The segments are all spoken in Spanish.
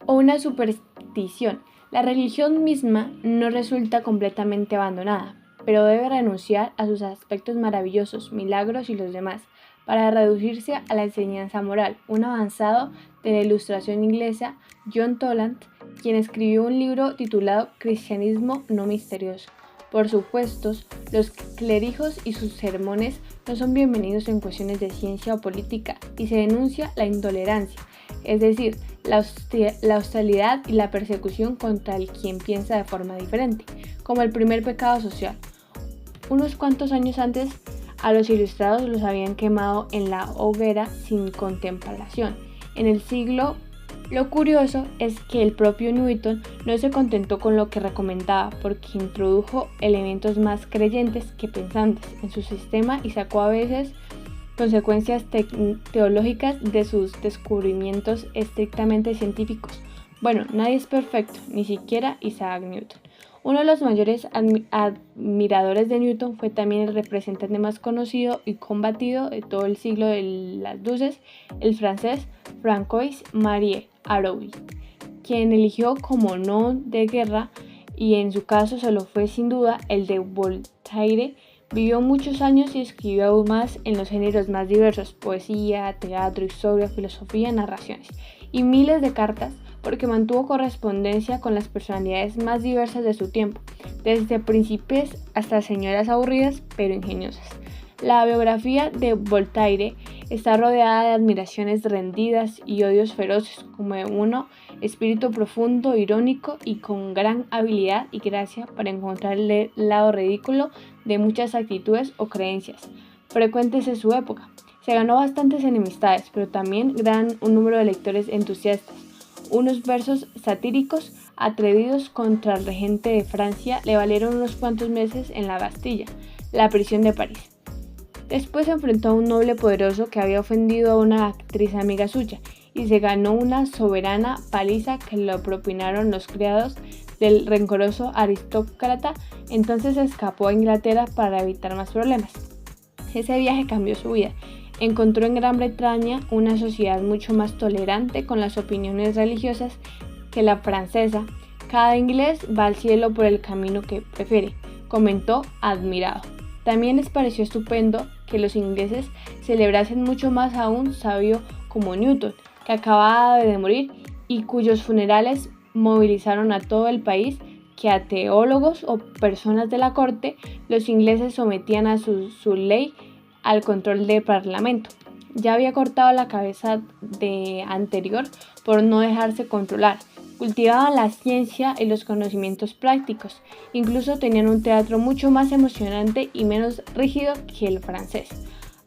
O una superstición. La religión misma no resulta completamente abandonada, pero debe renunciar a sus aspectos maravillosos, milagros y los demás, para reducirse a la enseñanza moral. Un avanzado de la Ilustración inglesa, John Toland, quien escribió un libro titulado Cristianismo no misterioso. Por supuesto, los clérigos y sus sermones no son bienvenidos en cuestiones de ciencia o política, y se denuncia la intolerancia, es decir, la hostilidad y la persecución contra el quien piensa de forma diferente, como el primer pecado social. Unos cuantos años antes, a los ilustrados los habían quemado en la hoguera sin contemplación. En el siglo, lo curioso es que el propio Newton no se contentó con lo que recomendaba, porque introdujo elementos más creyentes que pensantes en su sistema y sacó a veces consecuencias teológicas de sus descubrimientos estrictamente científicos. Bueno, nadie es perfecto, ni siquiera Isaac Newton. Uno de los mayores admiradores de Newton fue también el representante más conocido y combatido de todo el siglo de las luces, el francés Francois-Marie Arouet, quien eligió como no de guerra, y en su caso solo fue sin duda el de Voltaire. Vivió muchos años y escribió aún más en los géneros más diversos: poesía, teatro, historia, filosofía, narraciones, y miles de cartas, porque mantuvo correspondencia con las personalidades más diversas de su tiempo, desde príncipes hasta señoras aburridas pero ingeniosas. La biografía de Voltaire está rodeada de admiraciones rendidas y odios feroces, como de uno espíritu profundo, irónico y con gran habilidad y gracia para encontrar el lado ridículo de muchas actitudes o creencias frecuentes en su época. Se ganó bastantes enemistades, pero también un número de lectores entusiastas. Unos versos satíricos atrevidos contra el regente de Francia le valieron unos cuantos meses en la Bastilla, la prisión de París. Después se enfrentó a un noble poderoso que había ofendido a una actriz amiga suya y se ganó una soberana paliza que le propinaron los criados del rencoroso aristócrata. Entonces escapó a Inglaterra para evitar más problemas. Ese viaje cambió su vida. Encontró en Gran Bretaña una sociedad mucho más tolerante con las opiniones religiosas que la francesa. Cada inglés va al cielo por el camino que prefiere, comentó admirado. También les pareció estupendo que los ingleses celebrasen mucho más a un sabio como Newton, que acababa de morir y cuyos funerales movilizaron a todo el país, que a teólogos o personas de la corte los ingleses sometían a su ley al control del parlamento. Ya había cortado la cabeza de anterior por no dejarse controlar. Cultivaban la ciencia y los conocimientos prácticos. Incluso tenían un teatro mucho más emocionante y menos rígido que el francés.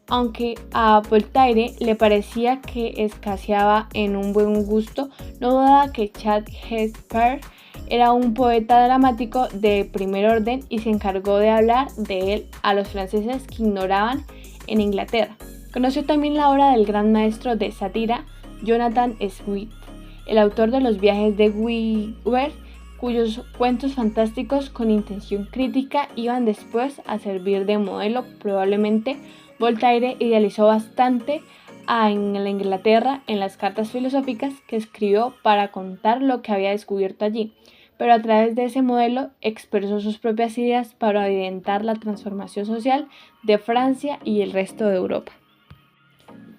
Aunque a Voltaire le parecía que escaseaba en un buen gusto, no dudaba que Shakespeare era un poeta dramático de primer orden y se encargó de hablar de él a los franceses que ignoraban en Inglaterra. Conoció también la obra del gran maestro de sátira, Jonathan Swift, el autor de los viajes de Gulliver, cuyos cuentos fantásticos con intención crítica iban después a servir de modelo. Probablemente Voltaire idealizó bastante en la Inglaterra en las cartas filosóficas que escribió para contar lo que había descubierto allí, pero a través de ese modelo expresó sus propias ideas para orientar la transformación social de Francia y el resto de Europa.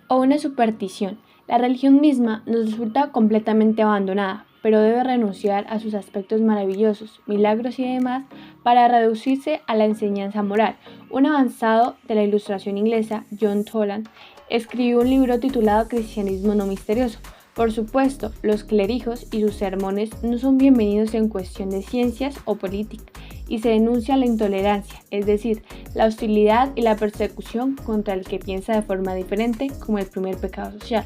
O una superstición. La religión misma nos resulta completamente abandonada, pero debe renunciar a sus aspectos maravillosos, milagros y demás, para reducirse a la enseñanza moral. Un avanzado de la Ilustración inglesa, John Toland, escribió un libro titulado Cristianismo no misterioso. Por supuesto, los clérigos y sus sermones no son bienvenidos en cuestión de ciencias o política, y se denuncia la intolerancia, es decir, la hostilidad y la persecución contra el que piensa de forma diferente, como el primer pecado social.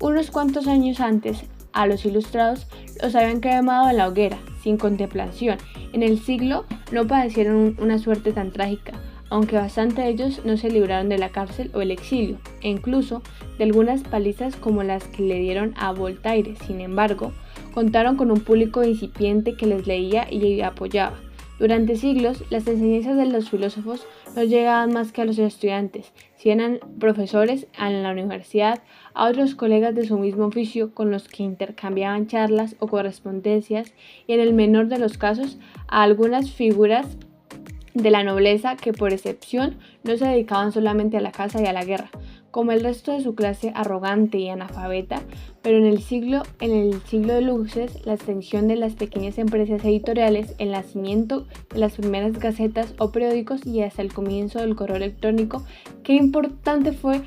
Unos cuantos años antes, a los ilustrados los habían quemado en la hoguera, sin contemplación. En el siglo no padecieron una suerte tan trágica, aunque bastante de ellos no se libraron de la cárcel o el exilio, e incluso de algunas palizas como las que le dieron a Voltaire. Sin embargo, contaron con un público incipiente que les leía y apoyaba. Durante siglos, las enseñanzas de los filósofos no llegaban más que a los estudiantes, si eran profesores en la universidad, a otros colegas de su mismo oficio con los que intercambiaban charlas o correspondencias y en el menor de los casos a algunas figuras de la nobleza que por excepción no se dedicaban solamente a la caza y a la guerra, como el resto de su clase arrogante y analfabeta, pero en el siglo de luces, la extensión de las pequeñas empresas editoriales, el nacimiento de las primeras gacetas o periódicos y hasta el comienzo del correo electrónico, qué importante fue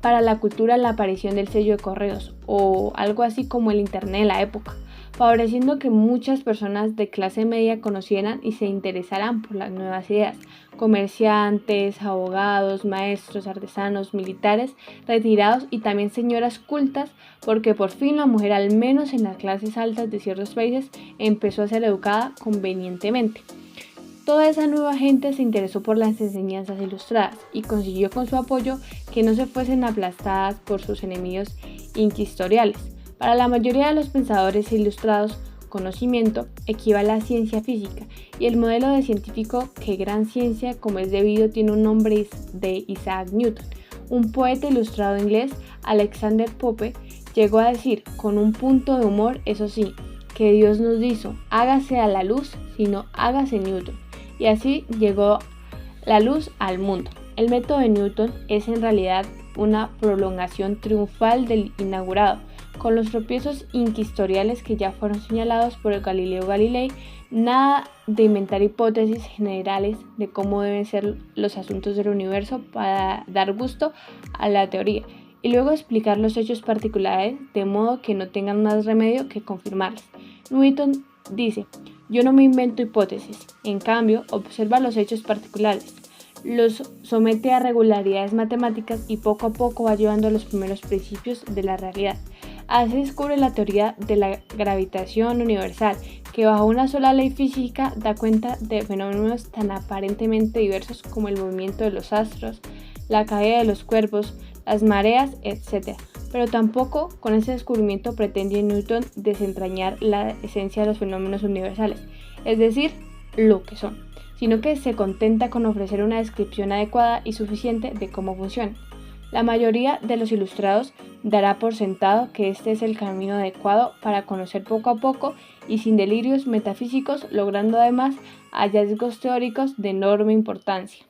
para la cultura la aparición del sello de correos o algo así como el internet de la época, favoreciendo que muchas personas de clase media conocieran y se interesaran por las nuevas ideas. Comerciantes, abogados, maestros, artesanos, militares, retirados y también señoras cultas, porque por fin la mujer, al menos en las clases altas de ciertos países, empezó a ser educada convenientemente. Toda esa nueva gente se interesó por las enseñanzas ilustradas y consiguió con su apoyo que no se fuesen aplastadas por sus enemigos inquisitoriales. Para la mayoría de los pensadores ilustrados, conocimiento equivale a ciencia física y el modelo de científico que gran ciencia, como es debido, tiene un nombre de Isaac Newton. Un poeta ilustrado inglés, Alexander Pope, llegó a decir, con un punto de humor, eso sí, que Dios nos hizo, hágase a la luz, sino hágase Newton. Y así llegó la luz al mundo. El método de Newton es en realidad una prolongación triunfal del inaugurado, con los tropiezos inquisitoriales que ya fueron señalados por Galileo Galilei, nada de inventar hipótesis generales de cómo deben ser los asuntos del universo para dar gusto a la teoría, y luego explicar los hechos particulares de modo que no tengan más remedio que confirmarlos. Newton dice, yo no me invento hipótesis, en cambio observa los hechos particulares, los somete a regularidades matemáticas y poco a poco va llevando a los primeros principios de la realidad. Así descubre la teoría de la gravitación universal, que bajo una sola ley física da cuenta de fenómenos tan aparentemente diversos como el movimiento de los astros, la caída de los cuerpos, las mareas, etc. Pero tampoco con ese descubrimiento pretende Newton desentrañar la esencia de los fenómenos universales, es decir, lo que son, sino que se contenta con ofrecer una descripción adecuada y suficiente de cómo funcionan. La mayoría de los ilustrados dará por sentado que este es el camino adecuado para conocer poco a poco y sin delirios metafísicos, logrando además hallazgos teóricos de enorme importancia.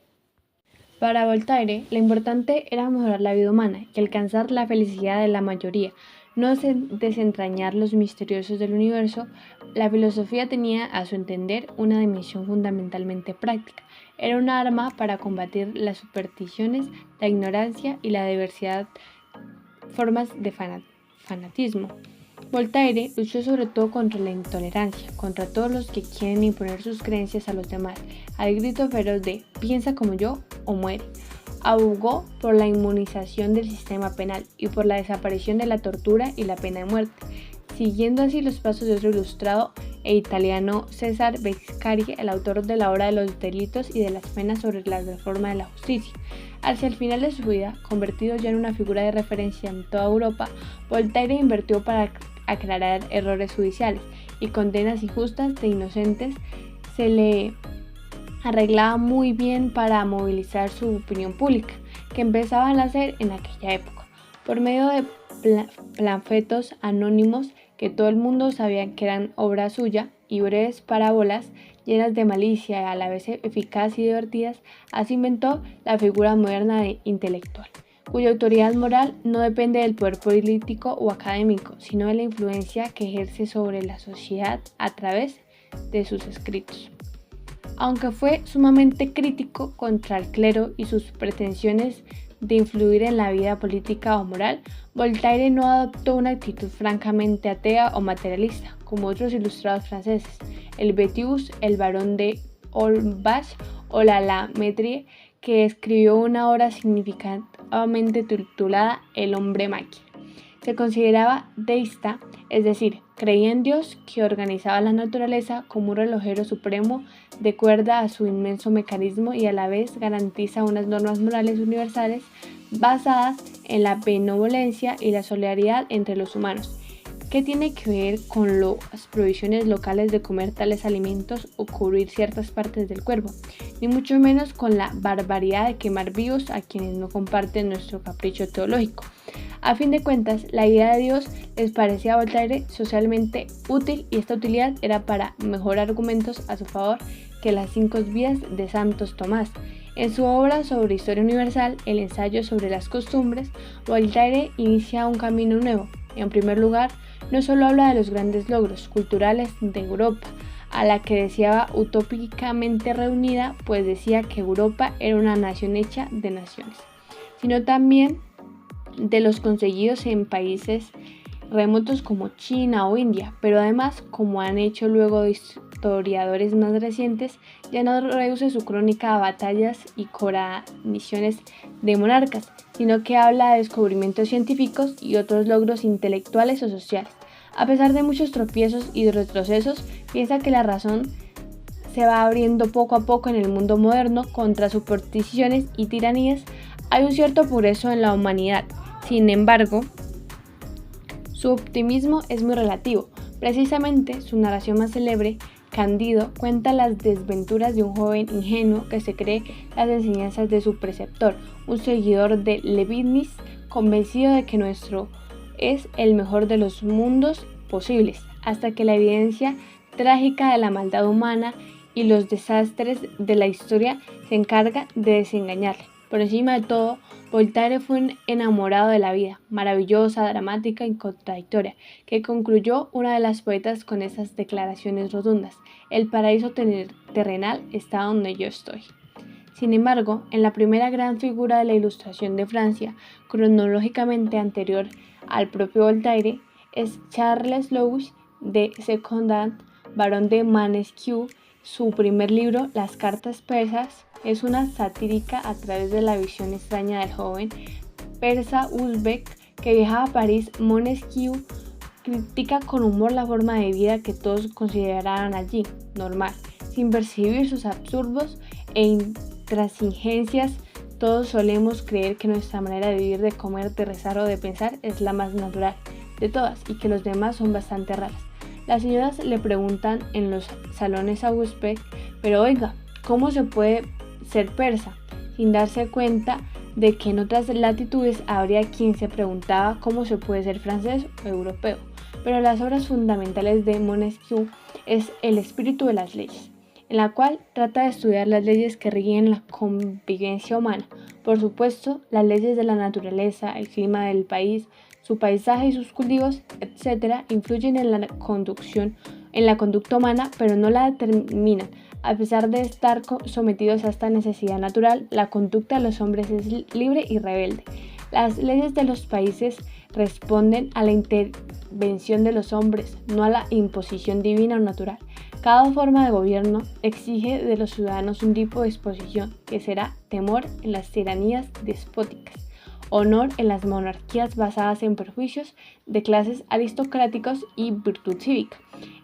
Para Voltaire, lo importante era mejorar la vida humana y alcanzar la felicidad de la mayoría, no desentrañar los misteriosos del universo. La filosofía tenía, a su entender, una dimensión fundamentalmente práctica. Era un arma para combatir las supersticiones, la ignorancia y la diversidad formas de fanatismo. Voltaire luchó sobre todo contra la intolerancia, contra todos los que quieren imponer sus creencias a los demás, al grito feroz de «piensa como yo o muere». Abogó por la inmunización del sistema penal y por la desaparición de la tortura y la pena de muerte, siguiendo así los pasos de otro ilustrado e italiano, César Beccaria, el autor de la obra de los delitos y de las penas sobre la reforma de la justicia. Hacia el final de su vida, convertido ya en una figura de referencia en toda Europa, Voltaire invirtió para aclarar errores judiciales y condenas injustas de inocentes. Se le arreglaba muy bien para movilizar su opinión pública, que empezaba a nacer en aquella época, por medio de panfletos anónimos que todo el mundo sabía que eran obra suya, y breves parábolas llenas de malicia y a la vez eficaces y divertidas. Así inventó la figura moderna de intelectual, cuya autoridad moral no depende del poder político o académico, sino de la influencia que ejerce sobre la sociedad a través de sus escritos. Aunque fue sumamente crítico contra el clero y sus pretensiones de influir en la vida política o moral, Voltaire no adoptó una actitud francamente atea o materialista, como otros ilustrados franceses, el Bétius, el barón de Holbach o la Métrie, que escribió una obra significativamente titulada El hombre máquina. Se consideraba deísta, es decir, creía en Dios que organizaba la naturaleza como un relojero supremo de acuerdo a su inmenso mecanismo y a la vez garantiza unas normas morales universales basadas en la benevolencia y la solidaridad entre los humanos. ¿Qué tiene que ver con las provisiones locales de comer tales alimentos o cubrir ciertas partes del cuerpo? Ni mucho menos con la barbaridad de quemar vivos a quienes no comparten nuestro capricho teológico. A fin de cuentas, la idea de Dios les parecía a Voltaire socialmente útil, y esta utilidad era para mejor argumentos a su favor que las 5 vidas de Santo Tomás. En su obra sobre Historia Universal, el ensayo sobre las costumbres, Voltaire inicia un camino nuevo. En primer lugar, no solo habla de los grandes logros culturales de Europa, a la que deseaba utópicamente reunida, pues decía que Europa era una nación hecha de naciones, sino también de los conseguidos en países remotos como China o India, pero además, como han hecho luego historiadores más recientes, ya no reduce su crónica a batallas y coronaciones de monarcas, sino que habla de descubrimientos científicos y otros logros intelectuales o sociales. A pesar de muchos tropiezos y retrocesos, piensa que la razón se va abriendo poco a poco en el mundo moderno contra supersticiones y tiranías. Hay un cierto progreso en la humanidad. Sin embargo, su optimismo es muy relativo. Precisamente, su narración más célebre, Cándido, cuenta las desventuras de un joven ingenuo que se cree las enseñanzas de su preceptor, un seguidor de Leibniz, convencido de que nuestro es el mejor de los mundos posibles, hasta que la evidencia trágica de la maldad humana y los desastres de la historia se encarga de desengañarle. Por encima de todo, Voltaire fue un enamorado de la vida, maravillosa, dramática y contradictoria, que concluyó una de las poetas con esas declaraciones rotundas: el paraíso terrenal está donde yo estoy. Sin embargo, en la primera gran figura de la Ilustración de Francia, cronológicamente anterior al propio Voltaire, es Charles Louis de Secondat, barón de Montesquieu. Su primer libro, Las cartas persas, es una satírica a través de la visión extraña del joven persa uzbek que viajaba a París. Montesquieu critica con humor la forma de vida que todos consideraban allí normal, sin percibir sus absurdos e intransigencias. Todos solemos creer que nuestra manera de vivir, de comer, de rezar o de pensar es la más natural de todas y que los demás son bastante raras. Las señoras le preguntan en los salones a Uzbek: pero oiga, ¿cómo se puede ser persa? Sin darse cuenta de que en otras latitudes habría quien se preguntaba cómo se puede ser francés o europeo. Pero las obras fundamentales de Montesquieu es El espíritu de las leyes, en la cual trata de estudiar las leyes que rigen la convivencia humana. Por supuesto, las leyes de la naturaleza, el clima del país, su paisaje y sus cultivos, etc., influyen en la conducta humana, pero no la determinan. A pesar de estar sometidos a esta necesidad natural, la conducta de los hombres es libre y rebelde. Las leyes de los países responden a la intervención de los hombres, no a la imposición divina o natural. Cada forma de gobierno exige de los ciudadanos un tipo de disposición, que será temor en las tiranías despóticas, honor en las monarquías basadas en prejuicios de clases aristocráticos y virtud cívica.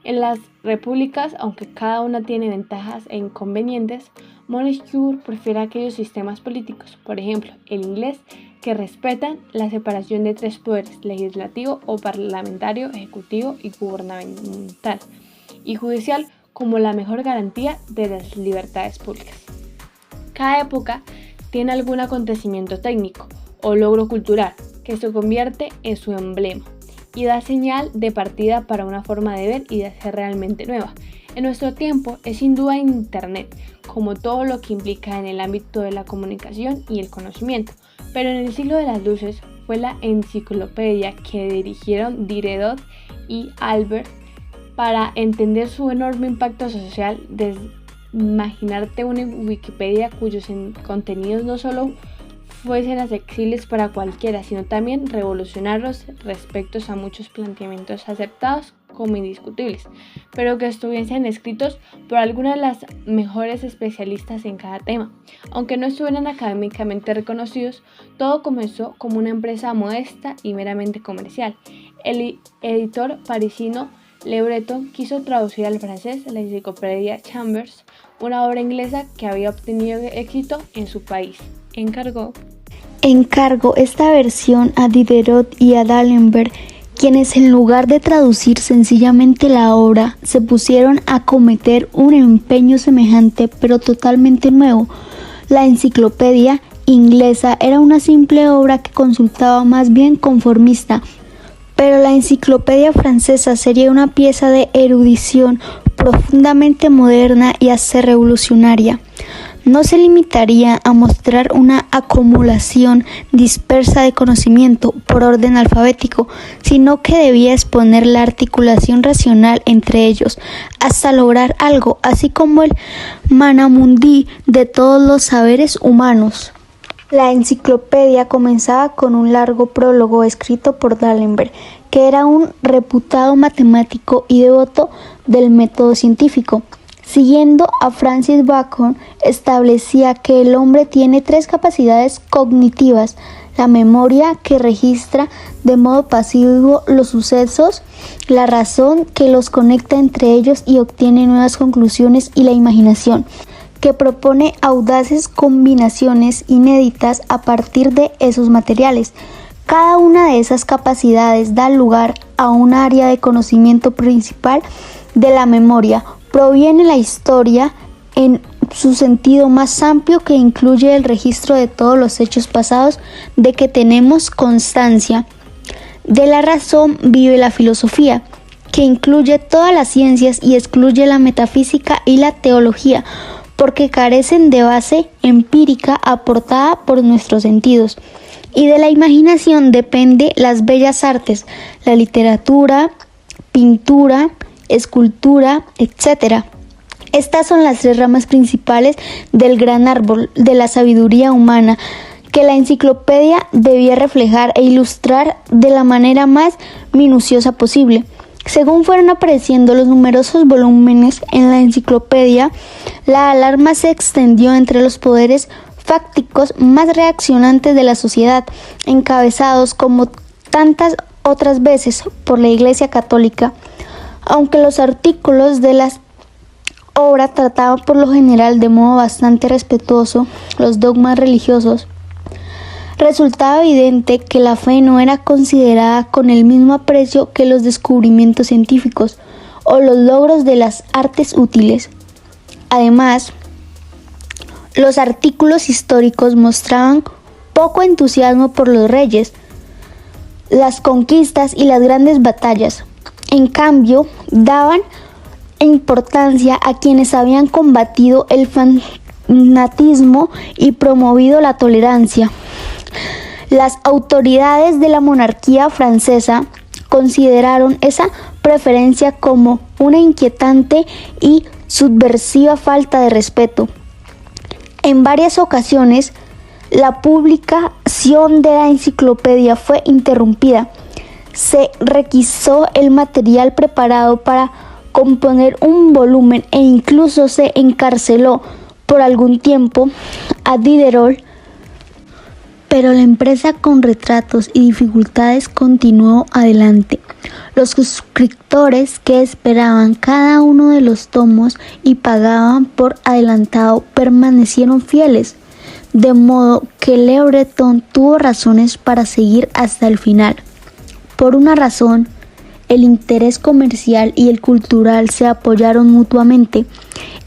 En las repúblicas, aunque cada una tiene ventajas e inconvenientes, Montesquieu prefiere aquellos sistemas políticos, por ejemplo, el inglés, que respetan la separación de 3 poderes: legislativo o parlamentario, ejecutivo y gubernamental, y judicial, como la mejor garantía de las libertades públicas. Cada época tiene algún acontecimiento técnico o logro cultural que se convierte en su emblema y da señal de partida para una forma de ver y de ser realmente nueva. En nuestro tiempo es sin duda Internet, como todo lo que implica en el ámbito de la comunicación y el conocimiento, pero en el siglo de las luces fue la enciclopedia que dirigieron Diderot y Albert para entender su enorme impacto social. Imaginarte una Wikipedia cuyos contenidos no solo fuesen accesibles para cualquiera, sino también revolucionarios respecto a muchos planteamientos aceptados como indiscutibles, pero que estuviesen escritos por algunas de las mejores especialistas en cada tema. Aunque no estuvieran académicamente reconocidos, todo comenzó como una empresa modesta y meramente comercial. El editor parisino Le Breton quiso traducir al francés la enciclopedia Chambers, una obra inglesa que había obtenido éxito en su país. Encargó esta versión a Diderot y a D'Alembert, quienes en lugar de traducir sencillamente la obra, se pusieron a cometer un empeño semejante pero totalmente nuevo. La enciclopedia inglesa era una simple obra que consultaba más bien conformista, pero la enciclopedia francesa sería una pieza de erudición profundamente moderna y hasta revolucionaria. No se limitaría a mostrar una acumulación dispersa de conocimiento por orden alfabético, sino que debía exponer la articulación racional entre ellos, hasta lograr algo, así como el manamundí de todos los saberes humanos. La enciclopedia comenzaba con un largo prólogo escrito por D'Alembert, que era un reputado matemático y devoto del método científico. Siguiendo a Francis Bacon, establecía que el hombre tiene 3 capacidades cognitivas: la memoria, que registra de modo pasivo los sucesos; la razón, que los conecta entre ellos y obtiene nuevas conclusiones; y la imaginación, que propone audaces combinaciones inéditas a partir de esos materiales. Cada una de esas capacidades da lugar a un área de conocimiento principal de la memoria. Proviene la historia en su sentido más amplio, que incluye el registro de todos los hechos pasados de que tenemos constancia. De la razón vive la filosofía, que incluye todas las ciencias y excluye la metafísica y la teología, porque carecen de base empírica aportada por nuestros sentidos. Y de la imaginación depende las bellas artes, la literatura, pintura, escultura, etc. Estas son las 3 ramas principales del gran árbol de la sabiduría humana, que la enciclopedia debía reflejar e ilustrar de la manera más minuciosa posible. Según fueron apareciendo los numerosos volúmenes en la enciclopedia, la alarma se extendió entre los poderes fácticos más reaccionantes de la sociedad, encabezados como tantas otras veces por la Iglesia Católica. Aunque los artículos de las obras trataban por lo general de modo bastante respetuoso los dogmas religiosos, resultaba evidente que la fe no era considerada con el mismo aprecio que los descubrimientos científicos o los logros de las artes útiles. Además, los artículos históricos mostraban poco entusiasmo por los reyes, las conquistas y las grandes batallas. En cambio, daban importancia a quienes habían combatido el fanatismo y promovido la tolerancia. Las autoridades de la monarquía francesa consideraron esa preferencia como una inquietante y subversiva falta de respeto. En varias ocasiones, la publicación de la enciclopedia fue interrumpida. Se requisó el material preparado para componer un volumen e incluso se encarceló por algún tiempo a Diderot, pero la empresa, con retrasos y dificultades, continuó adelante. Los suscriptores que esperaban cada uno de los tomos y pagaban por adelantado permanecieron fieles, de modo que Le Breton tuvo razones para seguir hasta el final. Por una razón, el interés comercial y el cultural se apoyaron mutuamente.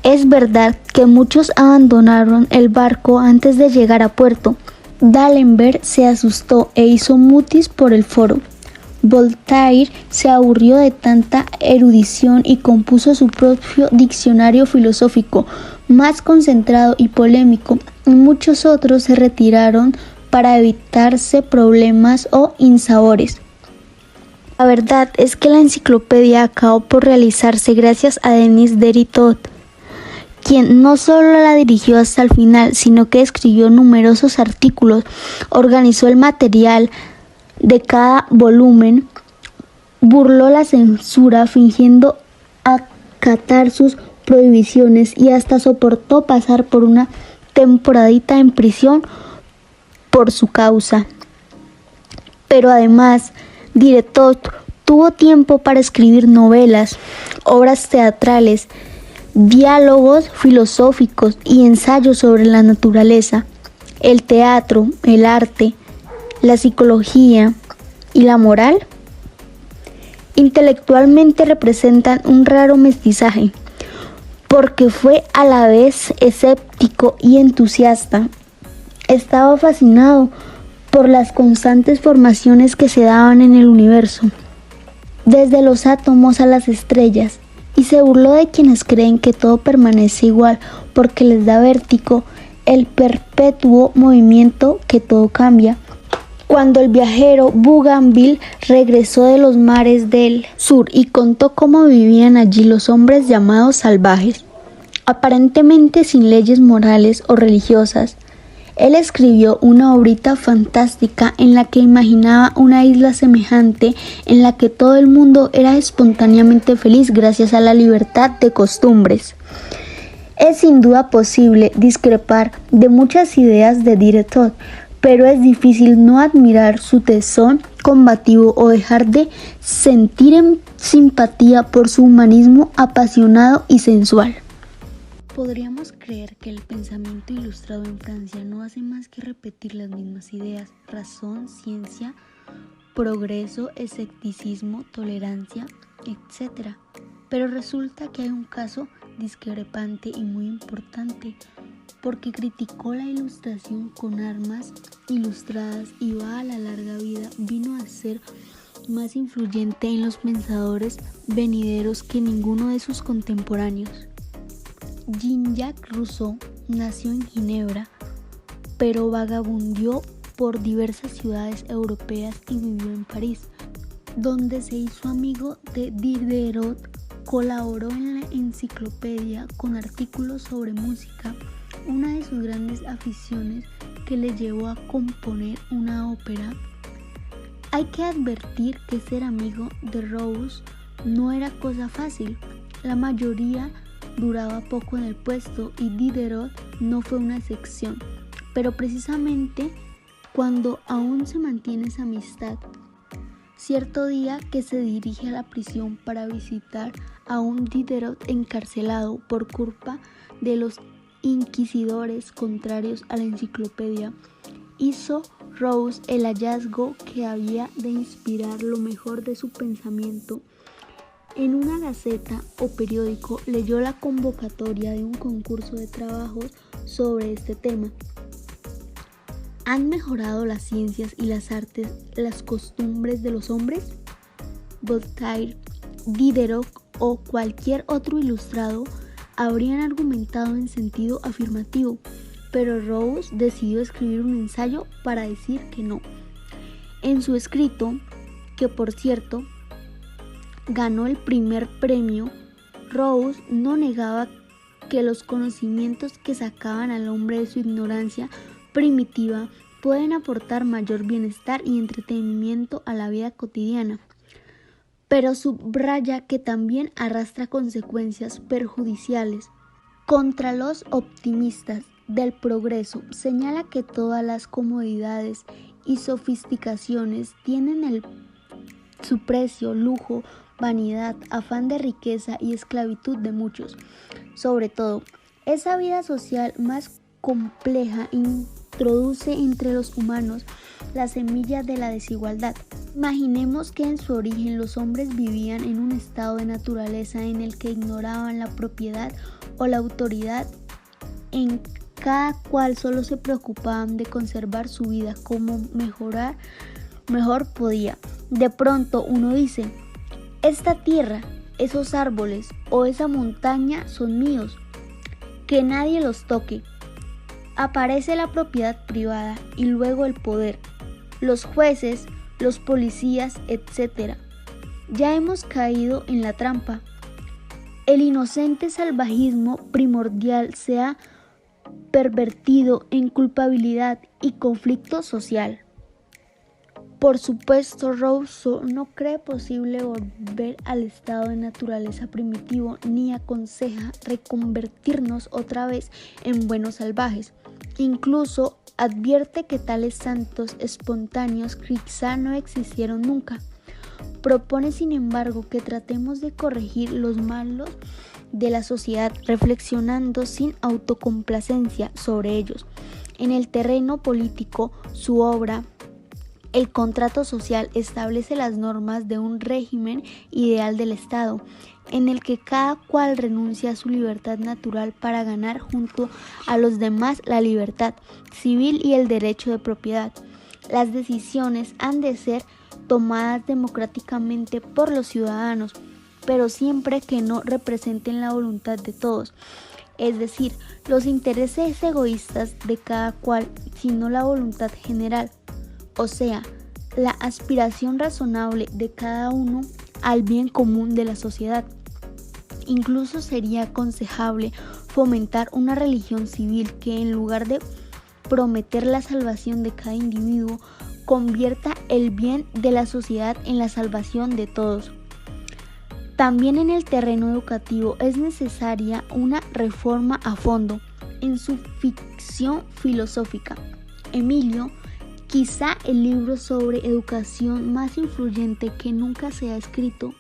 Es verdad que muchos abandonaron el barco antes de llegar a puerto. D'Alembert se asustó e hizo mutis por el foro. Voltaire se aburrió de tanta erudición y compuso su propio diccionario filosófico, más concentrado y polémico. Muchos otros se retiraron para evitarse problemas o insabores. La verdad es que la enciclopedia acabó por realizarse gracias a Denis Diderot, quien no solo la dirigió hasta el final, sino que escribió numerosos artículos, organizó el material de cada volumen, burló la censura fingiendo acatar sus prohibiciones y hasta soportó pasar por una temporadita en prisión por su causa. Pero además, Diderot tuvo tiempo para escribir novelas, obras teatrales, diálogos filosóficos y ensayos sobre la naturaleza, el teatro, el arte, la psicología y la moral. Intelectualmente representan un raro mestizaje, porque fue a la vez escéptico y entusiasta. Estaba fascinado por las constantes formaciones que se daban en el universo, desde los átomos a las estrellas, y se burló de quienes creen que todo permanece igual porque les da vértigo el perpetuo movimiento, que todo cambia. Cuando el viajero Bougainville regresó de los mares del sur y contó cómo vivían allí los hombres llamados salvajes, aparentemente sin leyes morales o religiosas, él escribió una obrita fantástica en la que imaginaba una isla semejante en la que todo el mundo era espontáneamente feliz gracias a la libertad de costumbres. Es sin duda posible discrepar de muchas ideas de Diderot, pero es difícil no admirar su tesón combativo o dejar de sentir simpatía por su humanismo apasionado y sensual. Podríamos creer que el pensamiento ilustrado en Francia no hace más que repetir las mismas ideas: razón, ciencia, progreso, escepticismo, tolerancia, etc. Pero resulta que hay un caso discrepante y muy importante, porque criticó la ilustración con armas ilustradas y a la larga vida vino a ser más influyente en los pensadores venideros que ninguno de sus contemporáneos. Jean-Jacques Rousseau nació en Ginebra, pero vagabundeó por diversas ciudades europeas y vivió en París, donde se hizo amigo de Diderot. Colaboró en la enciclopedia con artículos sobre música, una de sus grandes aficiones que le llevó a componer una ópera. Hay que advertir que ser amigo de Rousseau no era cosa fácil. La mayoría duraba poco en el puesto y Diderot no fue una excepción, pero precisamente cuando aún se mantiene esa amistad, cierto día que se dirige a la prisión para visitar a un Diderot encarcelado por culpa de los inquisidores contrarios a la enciclopedia, hizo Rousseau el hallazgo que había de inspirar lo mejor de su pensamiento. En una gaceta o periódico leyó la convocatoria de un concurso de trabajos sobre este tema. ¿Han mejorado las ciencias y las artes las costumbres de los hombres? Voltaire, Diderot o cualquier otro ilustrado habrían argumentado en sentido afirmativo, pero Rousseau decidió escribir un ensayo para decir que no. En su escrito, que por cierto ganó el primer premio, Rousseau no negaba que los conocimientos que sacaban al hombre de su ignorancia primitiva pueden aportar mayor bienestar y entretenimiento a la vida cotidiana, pero subraya que también arrastra consecuencias perjudiciales contra los optimistas del progreso. Señala que todas las comodidades y sofisticaciones tienen su precio, lujo, vanidad, afán de riqueza y esclavitud de muchos. Sobre todo, esa vida social más compleja introduce entre los humanos la semilla de la desigualdad. Imaginemos que en su origen los hombres vivían en un estado de naturaleza en el que ignoraban la propiedad o la autoridad, en cada cual solo se preocupaban de conservar su vida como mejor podía. De pronto uno dice: esta tierra, esos árboles o esa montaña son míos, que nadie los toque. Aparece la propiedad privada y luego el poder, los jueces, los policías, etc. Ya hemos caído en la trampa. El inocente salvajismo primordial se ha pervertido en culpabilidad y conflicto social. Por supuesto, Rousseau no cree posible volver al estado de naturaleza primitivo ni aconseja reconvertirnos otra vez en buenos salvajes. Incluso advierte que tales santos espontáneos quizá no existieron nunca. Propone, sin embargo, que tratemos de corregir los malos de la sociedad reflexionando sin autocomplacencia sobre ellos. En el terreno político, su obra El contrato social establece las normas de un régimen ideal del Estado, en el que cada cual renuncia a su libertad natural para ganar junto a los demás la libertad civil y el derecho de propiedad. Las decisiones han de ser tomadas democráticamente por los ciudadanos, pero siempre que no representen la voluntad de todos, es decir, los intereses egoístas de cada cual, sino la voluntad general, o sea, la aspiración razonable de cada uno al bien común de la sociedad. Incluso sería aconsejable fomentar una religión civil que, en lugar de prometer la salvación de cada individuo, convierta el bien de la sociedad en la salvación de todos. También en el terreno educativo es necesaria una reforma a fondo en su ficción filosófica. Emilio, quizá el libro sobre educación más influyente que nunca se ha escrito,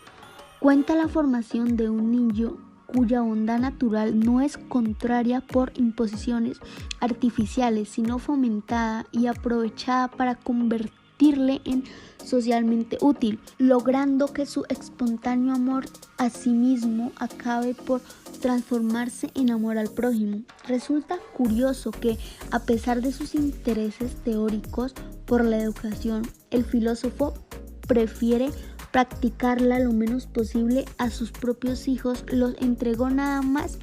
cuenta la formación de un niño cuya bondad natural no es contraria por imposiciones artificiales, sino fomentada y aprovechada para convertirle en socialmente útil, logrando que su espontáneo amor a sí mismo acabe por transformarse en amor al prójimo. Resulta curioso que, a pesar de sus intereses teóricos por la educación, el filósofo prefiere practicarla lo menos posible a sus propios hijos. Los entregó nada más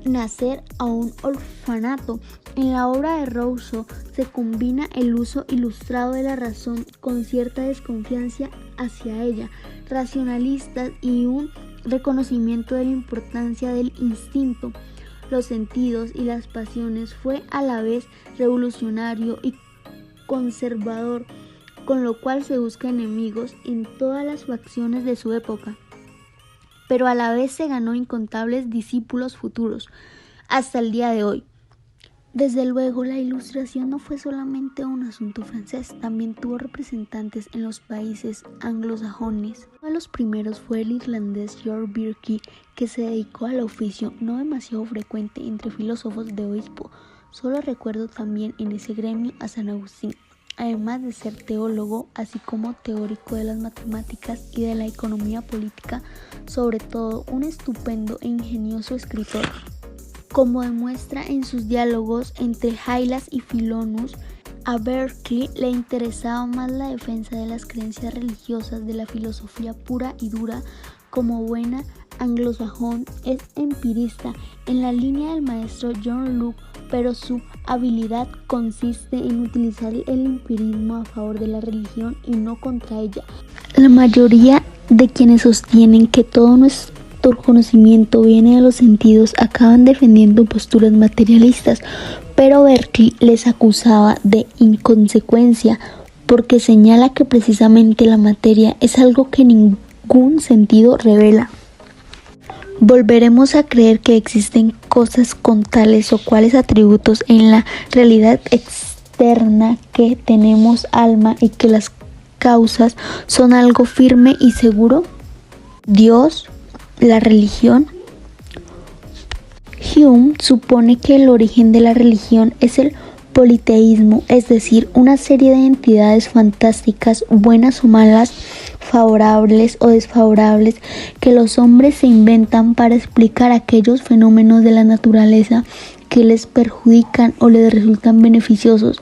nacer a un orfanato. En la obra de Rousseau se combina el uso ilustrado de la razón con cierta desconfianza hacia ella, racionalistas, y un reconocimiento de la importancia del instinto, los sentidos y las pasiones. Fue a la vez revolucionario y conservador, con lo cual se busca enemigos en todas las facciones de su época, pero a la vez se ganó incontables discípulos futuros hasta el día de hoy. Desde luego, la Ilustración no fue solamente un asunto francés, también tuvo representantes en los países anglosajones. Uno de los primeros fue el irlandés George Birkie, que se dedicó al oficio no demasiado frecuente entre filósofos de obispo. Solo recuerdo también en ese gremio a San Agustín, además de ser teólogo, así como teórico de las matemáticas y de la economía política, sobre todo un estupendo e ingenioso escritor. Como demuestra en sus diálogos entre Hylas y Filonus, a Berkeley le interesaba más la defensa de las creencias religiosas de la filosofía pura y dura. Como buena anglosajón, es empirista en la línea del maestro John Locke, pero su habilidad consiste en utilizar el empirismo a favor de la religión y no contra ella. La mayoría de quienes sostienen que todo nuestro conocimiento viene de los sentidos acaban defendiendo posturas materialistas, pero Berkeley les acusaba de inconsecuencia porque señala que precisamente la materia es algo que ningún sentido revela. Volveremos a creer que existen cosas con tales o cuales atributos en la realidad externa, que tenemos alma y que las causas son algo firme y seguro. Dios, la religión. Hume supone que el origen de la religión es el politeísmo, es decir, una serie de entidades fantásticas, buenas o malas, favorables o desfavorables, que los hombres se inventan para explicar aquellos fenómenos de la naturaleza que les perjudican o les resultan beneficiosos.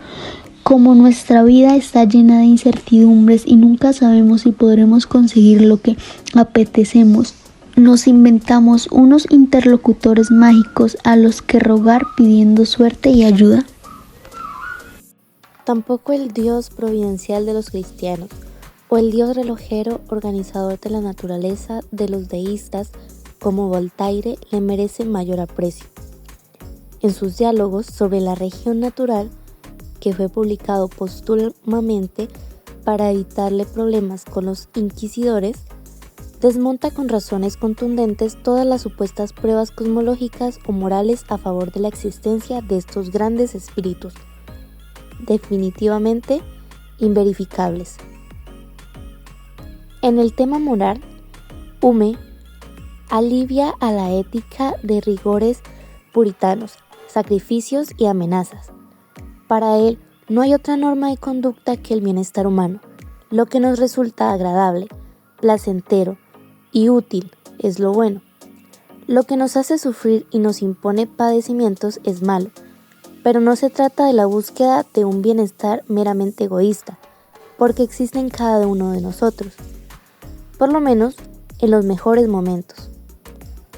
Como nuestra vida está llena de incertidumbres y nunca sabemos si podremos conseguir lo que apetecemos, nos inventamos unos interlocutores mágicos a los que rogar pidiendo suerte y ayuda. Tampoco el Dios providencial de los cristianos, o el Dios relojero organizador de la naturaleza de los deístas como Voltaire, le merece mayor aprecio. En sus diálogos sobre la religión natural, que fue publicado póstumamente para evitarle problemas con los inquisidores, desmonta con razones contundentes todas las supuestas pruebas cosmológicas o morales a favor de la existencia de estos grandes espíritus, definitivamente inverificables. En el tema moral, Hume alivia a la ética de rigores puritanos, sacrificios y amenazas. Para él, No hay otra norma de conducta que el bienestar humano. Lo que nos resulta agradable, placentero y útil es lo bueno. Lo que nos hace sufrir y nos impone padecimientos es malo, pero no se trata de la búsqueda de un bienestar meramente egoísta, porque existe en cada uno de nosotros, por lo menos en los mejores momentos.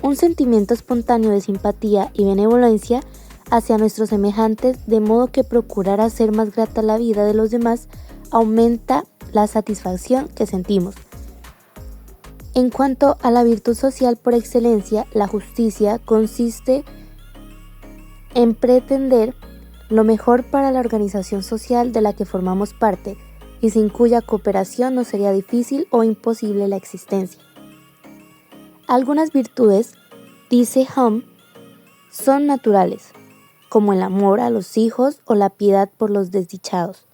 Un sentimiento espontáneo de simpatía y benevolencia hacia nuestros semejantes, de modo que procurar hacer más grata la vida de los demás aumenta la satisfacción que sentimos. En cuanto a la virtud social por excelencia, la justicia consiste en pretender lo mejor para la organización social de la que formamos parte y sin cuya cooperación nos sería difícil o imposible la existencia. Algunas virtudes, dice Hume, son naturales, como el amor a los hijos o la piedad por los desdichados.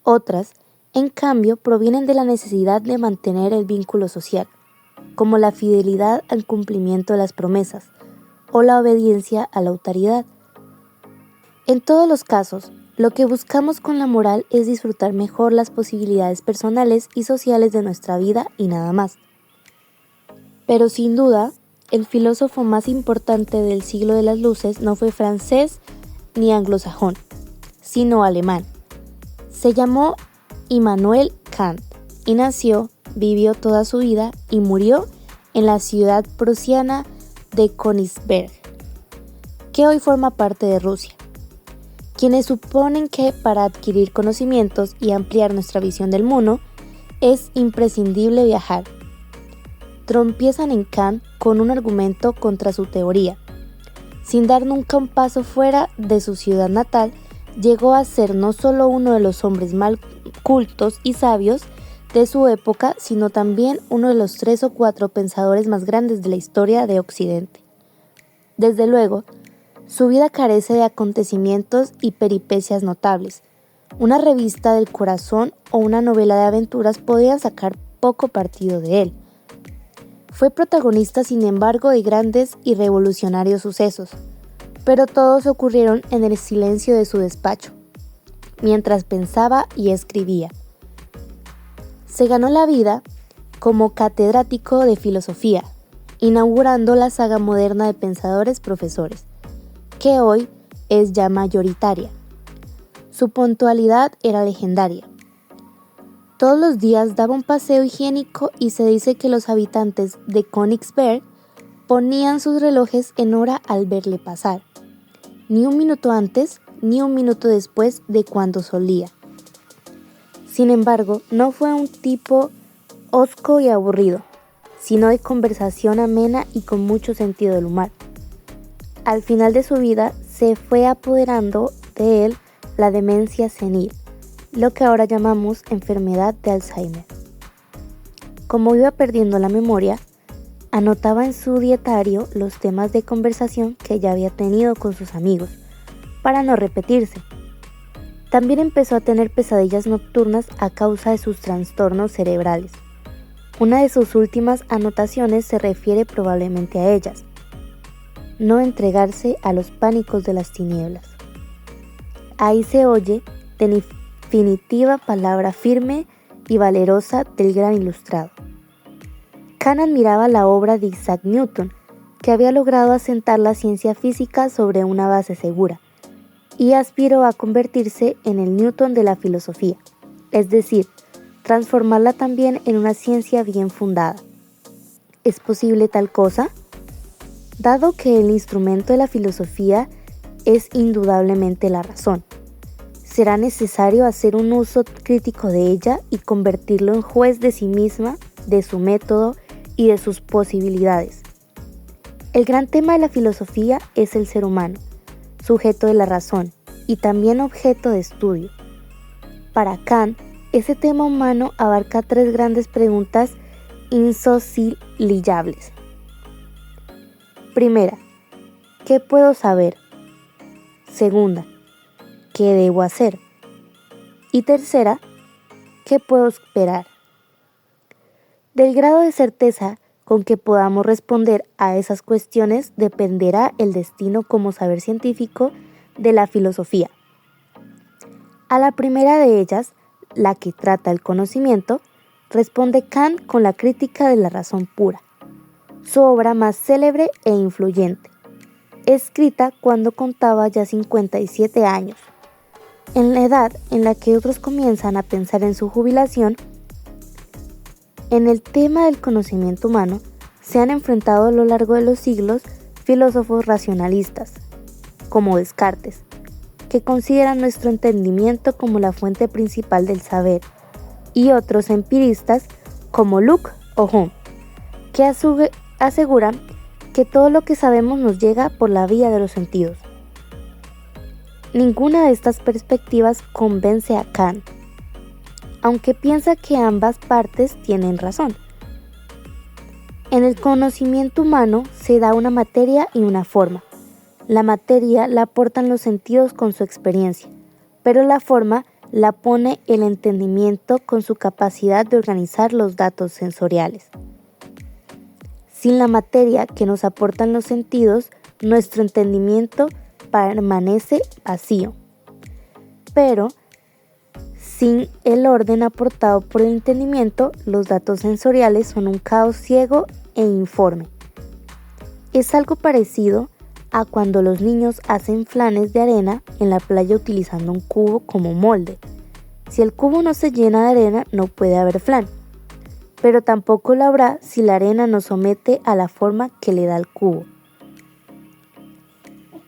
Otras, en cambio, provienen de la necesidad de mantener el vínculo social, como la fidelidad al cumplimiento de las promesas o la obediencia a la autoridad. En todos los casos, lo que buscamos con la moral es disfrutar mejor las posibilidades personales y sociales de nuestra vida y nada más. Pero sin duda, el filósofo más importante del siglo de las luces no fue francés ni anglosajón, sino alemán. Se llamó Immanuel Kant y nació, vivió toda su vida y murió en la ciudad prusiana de Königsberg, que hoy forma parte de Rusia. Quienes suponen que para adquirir conocimientos y ampliar nuestra visión del mundo es imprescindible viajar, tropiezan en Kant con un argumento contra su teoría. Sin dar nunca un paso fuera de su ciudad natal, llegó a ser no solo uno de los hombres más cultos y sabios de su época, sino también uno de los 3 o 4 pensadores más grandes de la historia de Occidente. Desde luego, su vida carece de acontecimientos y peripecias notables. Una revista del corazón o una novela de aventuras podían sacar poco partido de él. Fue protagonista, sin embargo, de grandes y revolucionarios sucesos, pero todos ocurrieron en el silencio de su despacho, mientras pensaba y escribía. Se ganó la vida como catedrático de filosofía, inaugurando la saga moderna de pensadores-profesores, que hoy es ya mayoritaria. Su puntualidad era legendaria. Todos los días daba un paseo higiénico y se dice que los habitantes de Königsberg ponían sus relojes en hora al verle pasar, ni un minuto antes ni un minuto después de cuando solía. Sin embargo, no fue un tipo hosco y aburrido, sino de conversación amena y con mucho sentido del humor. Al final de su vida se fue apoderando de él la demencia senil, lo que ahora llamamos enfermedad de Alzheimer. Como iba perdiendo la memoria, anotaba en su dietario los temas de conversación que ya había tenido con sus amigos, para no repetirse. También empezó a tener pesadillas nocturnas a causa de sus trastornos cerebrales. Una de sus últimas anotaciones se refiere probablemente a ellas: no entregarse a los pánicos de las tinieblas. Ahí se oye definitiva palabra firme y valerosa del gran ilustrado. Kant admiraba la obra de Isaac Newton, que había logrado asentar la ciencia física sobre una base segura, y aspiró a convertirse en el Newton de la filosofía, es decir, transformarla también en una ciencia bien fundada. ¿Es posible tal cosa? Dado que el instrumento de la filosofía es indudablemente la razón, será necesario hacer un uso crítico de ella y convertirlo en juez de sí misma, de su método y de sus posibilidades. El gran tema de la filosofía es el ser humano, sujeto de la razón y también objeto de estudio. Para Kant, ese tema humano abarca 3 grandes preguntas insoscillables. Primera, ¿qué puedo saber? Segunda, ¿qué debo hacer? Y tercera, ¿qué puedo esperar? Del grado de certeza con que podamos responder a esas cuestiones dependerá el destino como saber científico de la filosofía. A la primera de ellas, la que trata el conocimiento, responde Kant con la crítica de la razón pura, su obra más célebre e influyente, escrita cuando contaba ya 57 años, en la edad en la que otros comienzan a pensar en su jubilación. En el tema del conocimiento humano se han enfrentado a lo largo de los siglos filósofos racionalistas, como Descartes, que consideran nuestro entendimiento como la fuente principal del saber, y otros empiristas como Locke o Hume, que aseguran que todo lo que sabemos nos llega por la vía de los sentidos. Ninguna de estas perspectivas convence a Kant, aunque piensa que ambas partes tienen razón. En el conocimiento humano se da una materia y una forma. La materia la aportan los sentidos con su experiencia, pero la forma la pone el entendimiento con su capacidad de organizar los datos sensoriales. Sin la materia que nos aportan los sentidos, nuestro entendimiento permanece vacío. Pero sin el orden aportado por el entendimiento, los datos sensoriales son un caos ciego e informe. Es algo parecido a cuando los niños hacen flanes de arena en la playa utilizando un cubo como molde. Si el cubo no se llena de arena, no puede haber flan, pero tampoco lo habrá si la arena no somete a la forma que le da el cubo.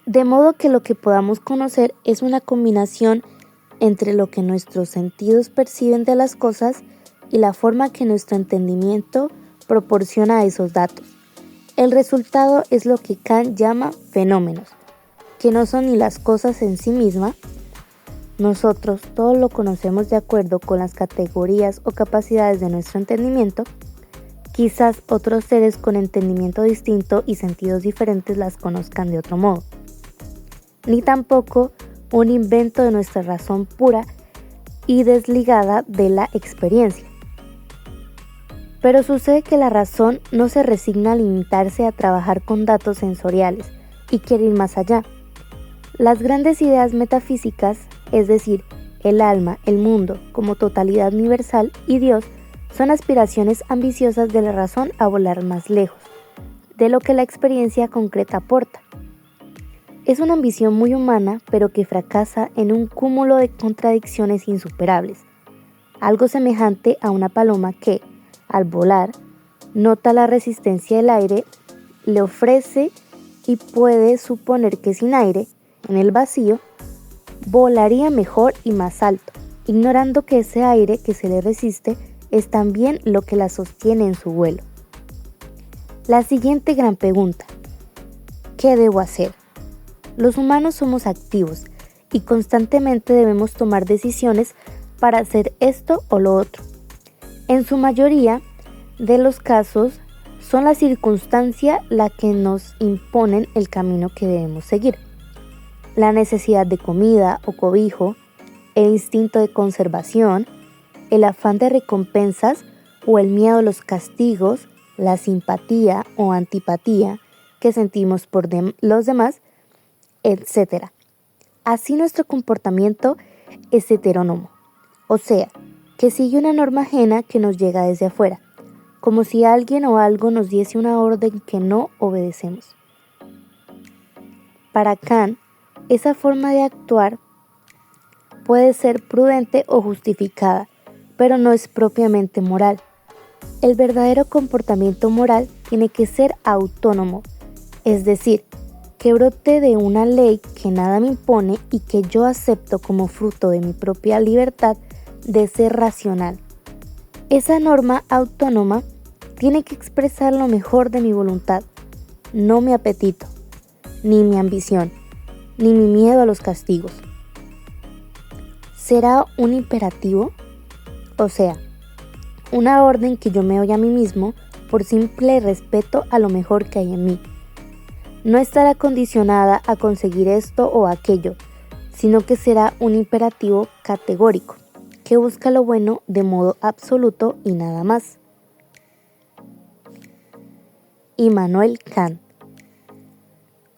De modo que lo que podamos conocer es una combinación entre lo que nuestros sentidos perciben de las cosas y la forma que nuestro entendimiento proporciona a esos datos. El resultado es lo que Kant llama fenómenos, que no son ni las cosas en sí mismas. Nosotros todo lo conocemos de acuerdo con las categorías o capacidades de nuestro entendimiento. Quizás otros seres con entendimiento distinto y sentidos diferentes las conozcan de otro modo. Ni tampoco un invento de nuestra razón pura y desligada de la experiencia. Pero sucede que la razón no se resigna a limitarse a trabajar con datos sensoriales y quiere ir más allá. Las grandes ideas metafísicas, es decir, el alma, el mundo como totalidad universal y Dios, son aspiraciones ambiciosas de la razón a volar más lejos de lo que la experiencia concreta aporta. Es una ambición muy humana, pero que fracasa en un cúmulo de contradicciones insuperables, algo semejante a una paloma que, al volar, nota la resistencia del aire, le ofrece y puede suponer que sin aire, en el vacío, volaría mejor y más alto, ignorando que ese aire que se le resiste es también lo que la sostiene en su vuelo. La siguiente gran pregunta: ¿qué debo hacer? Los humanos somos activos y constantemente debemos tomar decisiones para hacer esto o lo otro. En su mayoría de los casos son la circunstancia la que nos imponen el camino que debemos seguir. La necesidad de comida o cobijo, el instinto de conservación, el afán de recompensas o el miedo a los castigos, la simpatía o antipatía que sentimos por los demás, etc. Así nuestro comportamiento es heterónomo, o sea, que sigue una norma ajena que nos llega desde afuera, como si alguien o algo nos diese una orden que no obedecemos. Para Kant, esa forma de actuar puede ser prudente o justificada, pero no es propiamente moral. El verdadero comportamiento moral tiene que ser autónomo, es decir, que brote de una ley que nada me impone y que yo acepto como fruto de mi propia libertad de ser racional. Esa norma autónoma tiene que expresar lo mejor de mi voluntad, no mi apetito, ni mi ambición, ni mi miedo a los castigos. ¿Será un imperativo? O sea, una orden que yo me doy a mí mismo por simple respeto a lo mejor que hay en mí. No estará condicionada a conseguir esto o aquello, sino que será un imperativo categórico, que busca lo bueno de modo absoluto y nada más. Immanuel Kant.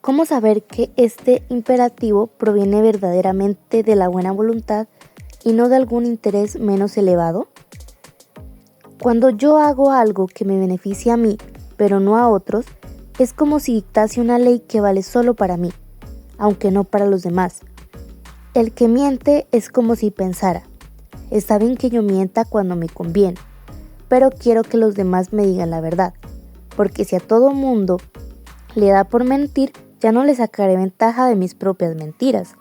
¿Cómo saber que este imperativo proviene verdaderamente de la buena voluntad y no de algún interés menos elevado? Cuando yo hago algo que me beneficia a mí, pero no a otros, es como si dictase una ley que vale solo para mí, aunque no para los demás. El que miente es como si pensara: está bien que yo mienta cuando me conviene, pero quiero que los demás me digan la verdad, porque si a todo mundo le da por mentir, ya no le sacaré ventaja de mis propias mentiras.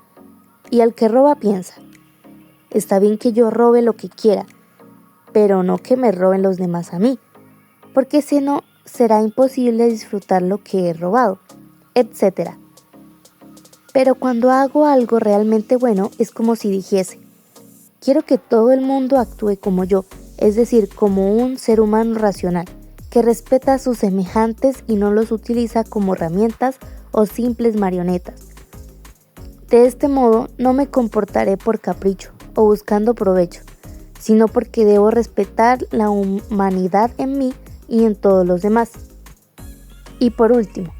Y el que roba piensa: está bien que yo robe lo que quiera, pero no que me roben los demás a mí, porque si no, será imposible disfrutar lo que he robado, etc. Pero cuando hago algo realmente bueno, es como si dijese: quiero que todo el mundo actúe como yo, es decir, como un ser humano racional, que respeta a sus semejantes y no los utiliza como herramientas o simples marionetas. De este modo, no me comportaré por capricho o buscando provecho, sino porque debo respetar la humanidad en mí y en todos los demás. Y por último,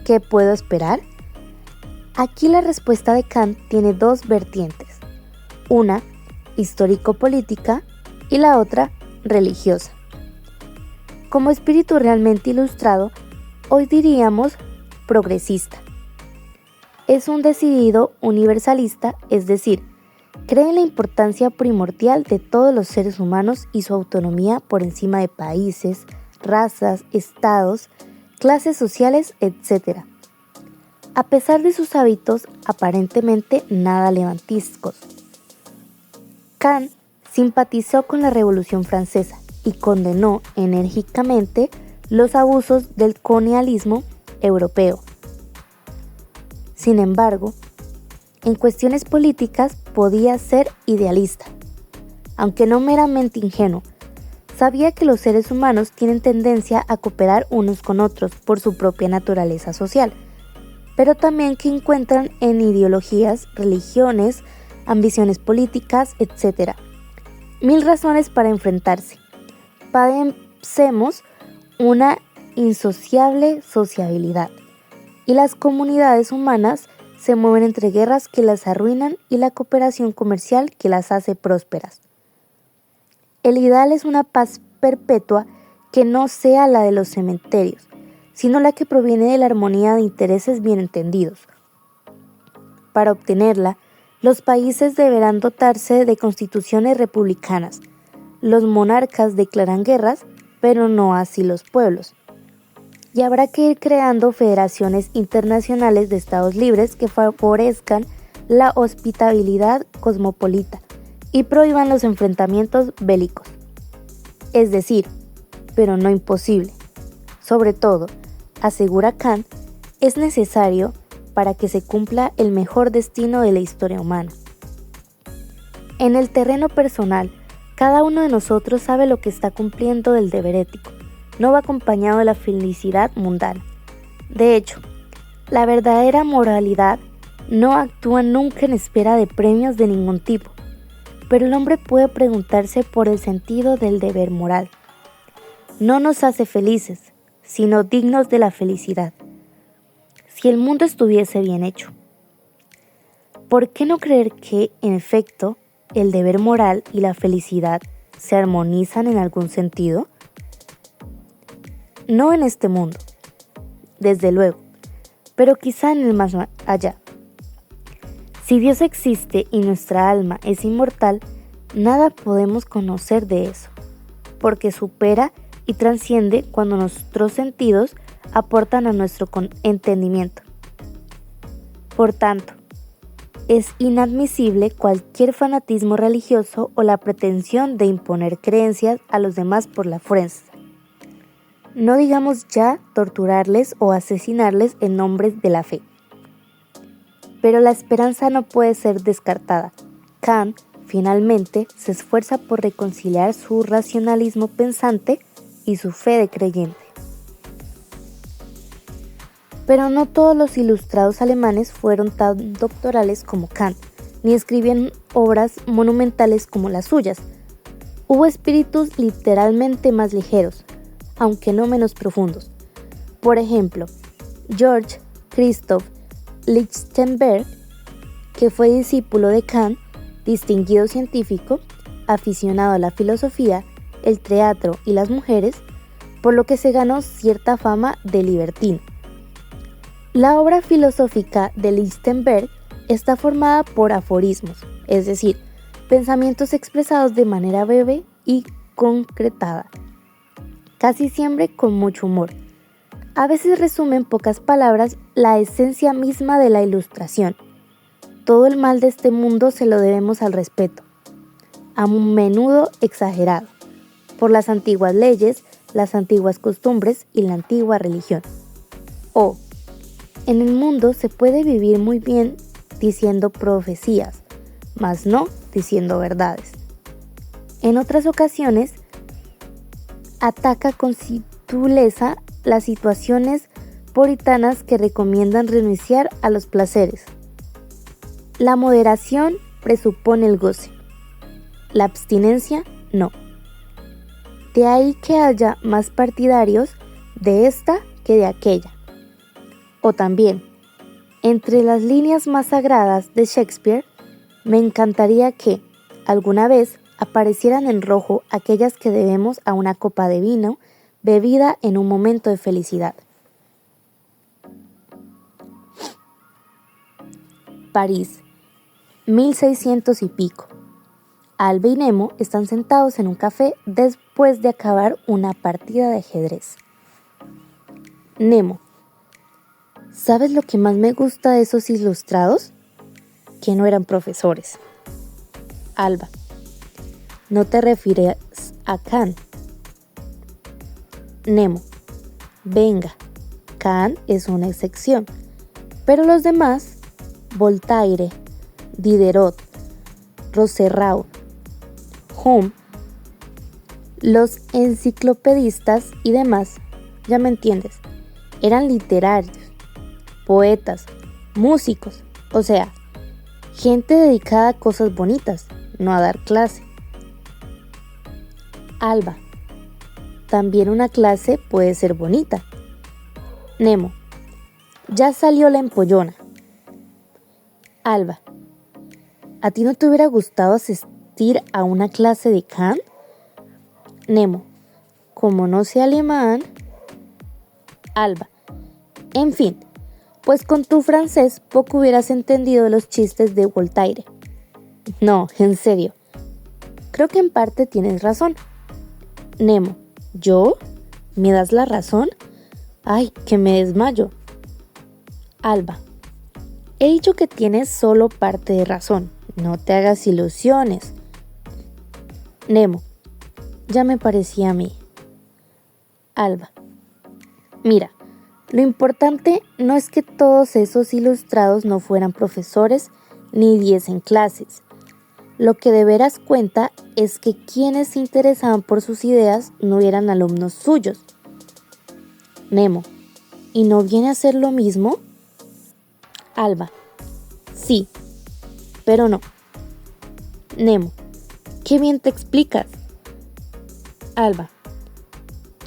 ¿qué puedo esperar? Aquí la respuesta de Kant tiene dos vertientes, una histórico-política y la otra religiosa. Como espíritu realmente ilustrado, hoy diríamos progresista. Es un decidido universalista, es decir, cree en la importancia primordial de todos los seres humanos y su autonomía por encima de países, razas, estados, clases sociales, etc. A pesar de sus hábitos aparentemente nada levantiscos. Kant simpatizó con la Revolución Francesa y condenó enérgicamente los abusos del colonialismo europeo. Sin embargo, en cuestiones políticas podía ser idealista, aunque no meramente ingenuo. Sabía que los seres humanos tienen tendencia a cooperar unos con otros por su propia naturaleza social, pero también que encuentran en ideologías, religiones, ambiciones políticas, etc. Mil razones para enfrentarse. Padecemos una insociable sociabilidad y las comunidades humanas se mueven entre guerras que las arruinan y la cooperación comercial que las hace prósperas. El ideal es una paz perpetua que no sea la de los cementerios, sino la que proviene de la armonía de intereses bien entendidos. Para obtenerla, los países deberán dotarse de constituciones republicanas. Los monarcas declaran guerras, pero no así los pueblos. Y habrá que ir creando federaciones internacionales de estados libres que favorezcan la hospitalidad cosmopolita y prohíban los enfrentamientos bélicos. Es decir, pero no imposible. Sobre todo, asegura Kant, es necesario para que se cumpla el mejor destino de la historia humana. En el terreno personal, cada uno de nosotros sabe lo que está cumpliendo del deber ético. No va acompañado de la felicidad mundana. De hecho, la verdadera moralidad no actúa nunca en espera de premios de ningún tipo, pero el hombre puede preguntarse por el sentido del deber moral. No nos hace felices, sino dignos de la felicidad. Si el mundo estuviese bien hecho, ¿por qué no creer que, en efecto, el deber moral y la felicidad se armonizan en algún sentido? No en este mundo, desde luego, pero quizá en el más allá. Si Dios existe y nuestra alma es inmortal, nada podemos conocer de eso, porque supera y trasciende cuando nuestros sentidos aportan a nuestro entendimiento. Por tanto, es inadmisible cualquier fanatismo religioso o la pretensión de imponer creencias a los demás por la fuerza. No digamos ya torturarles o asesinarles en nombre de la fe. Pero la esperanza no puede ser descartada. Kant, finalmente, se esfuerza por reconciliar su racionalismo pensante y su fe de creyente. Pero no todos los ilustrados alemanes fueron tan doctorales como Kant, ni escribían obras monumentales como las suyas. Hubo espíritus literalmente más ligeros, aunque no menos profundos. Por ejemplo, Georg Christoph Lichtenberg, que fue discípulo de Kant, distinguido científico, aficionado a la filosofía, el teatro y las mujeres, por lo que se ganó cierta fama de libertino. La obra filosófica de Lichtenberg está formada por aforismos, es decir, pensamientos expresados de manera breve y concretada, casi siempre con mucho humor. A veces resume en pocas palabras la esencia misma de la ilustración. Todo el mal de este mundo se lo debemos al respeto, a menudo exagerado, por las antiguas leyes, las antiguas costumbres y la antigua religión. O, en el mundo se puede vivir muy bien diciendo profecías, mas no diciendo verdades. En otras ocasiones, ataca con sutileza las situaciones puritanas que recomiendan renunciar a los placeres. La moderación presupone el goce, la abstinencia no. De ahí que haya más partidarios de esta que de aquella. O también, entre las líneas más sagradas de Shakespeare, me encantaría que, alguna vez, aparecieran en rojo aquellas que debemos a una copa de vino bebida en un momento de felicidad. París, 1600 y pico. Alba y Nemo están sentados en un café después de acabar una partida de ajedrez. Nemo: ¿sabes lo que más me gusta de esos ilustrados? Que no eran profesores. Alba: ¿no te refieres a Kant? Nemo: venga, Kant es una excepción, pero los demás, Voltaire, Diderot, Rousseau, Hume, los enciclopedistas y demás, ya me entiendes, eran literarios, poetas, músicos, o sea, gente dedicada a cosas bonitas, no a dar clase. Alba: también una clase puede ser bonita. Nemo: ya salió la empollona. Alba: ¿a ti no te hubiera gustado asistir a una clase de Kant? Nemo: como no sé alemán. Alba: en fin, pues con tu francés poco hubieras entendido los chistes de Voltaire. No, en serio, creo que en parte tienes razón. Nemo: ¿yo? ¿Me das la razón? ¡Ay, que me desmayo! Alba: he dicho que tienes solo parte de razón. No te hagas ilusiones. Nemo: ya me parecía a mí. Alba: mira, lo importante no es que todos esos ilustrados no fueran profesores ni diesen clases. Lo que de veras cuenta es que quienes se interesaban por sus ideas no eran alumnos suyos. Nemo: ¿y no viene a ser lo mismo? Alba: sí, pero no. Nemo: qué bien te explicas. Alba: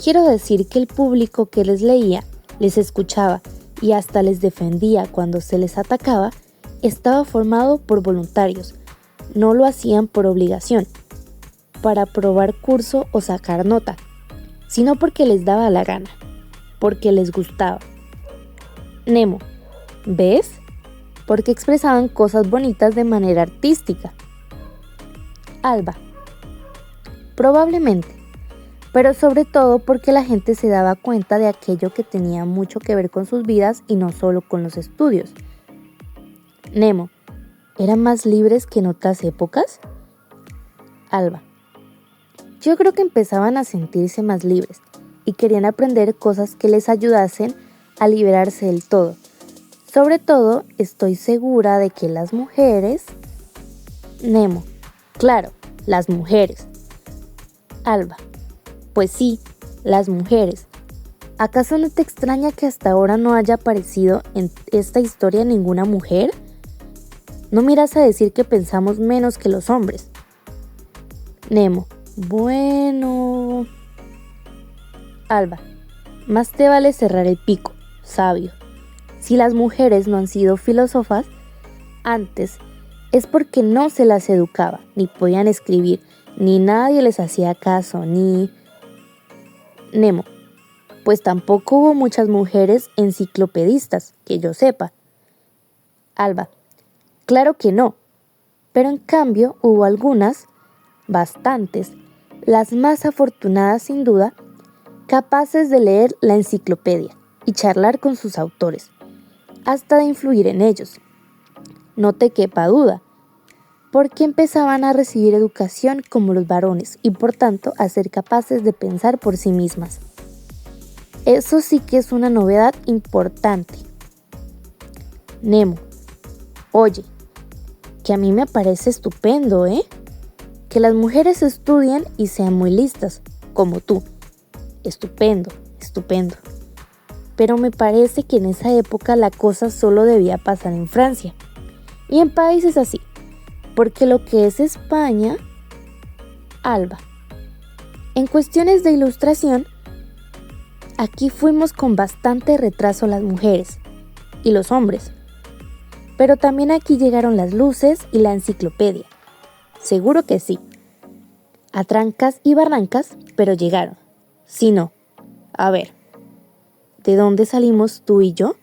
quiero decir que el público que les leía, les escuchaba y hasta les defendía cuando se les atacaba, estaba formado por voluntarios. No lo hacían por obligación, para aprobar curso o sacar nota, sino porque les daba la gana, porque les gustaba. Nemo: ¿ves? Porque expresaban cosas bonitas de manera artística. Alba: probablemente, pero sobre todo porque la gente se daba cuenta de aquello que tenía mucho que ver con sus vidas y no solo con los estudios. Nemo: ¿eran más libres que en otras épocas? Alba: yo creo que empezaban a sentirse más libres y querían aprender cosas que les ayudasen a liberarse del todo. Sobre todo, estoy segura de que las mujeres... Nemo: claro, las mujeres. Alba: pues sí, las mujeres. ¿Acaso no te extraña que hasta ahora no haya aparecido en esta historia ninguna mujer? No miras a decir que pensamos menos que los hombres. Nemo: bueno... Alba: más te vale cerrar el pico, sabio. Si las mujeres no han sido filósofas antes es porque no se las educaba, ni podían escribir, ni nadie les hacía caso, ni... Nemo, pues tampoco hubo muchas mujeres enciclopedistas, que yo sepa. Alba, claro que no, pero en cambio hubo algunas, bastantes, las más afortunadas sin duda, capaces de leer la enciclopedia y charlar con sus autores, hasta de influir en ellos. No te quepa duda, porque empezaban a recibir educación como los varones y por tanto a ser capaces de pensar por sí mismas. Eso sí que es una novedad importante. Nemo, oye, que a mí me parece estupendo, que las mujeres estudien y sean muy listas, como tú. Estupendo, estupendo. Pero me parece que en esa época la cosa solo debía pasar en Francia y en países así, porque lo que es España, Alba, en cuestiones de ilustración, aquí fuimos con bastante retraso las mujeres y los hombres, pero también aquí llegaron las luces y la enciclopedia, seguro que sí, a trancas y barrancas, pero llegaron. Si no, a ver, ¿de dónde salimos tú y yo?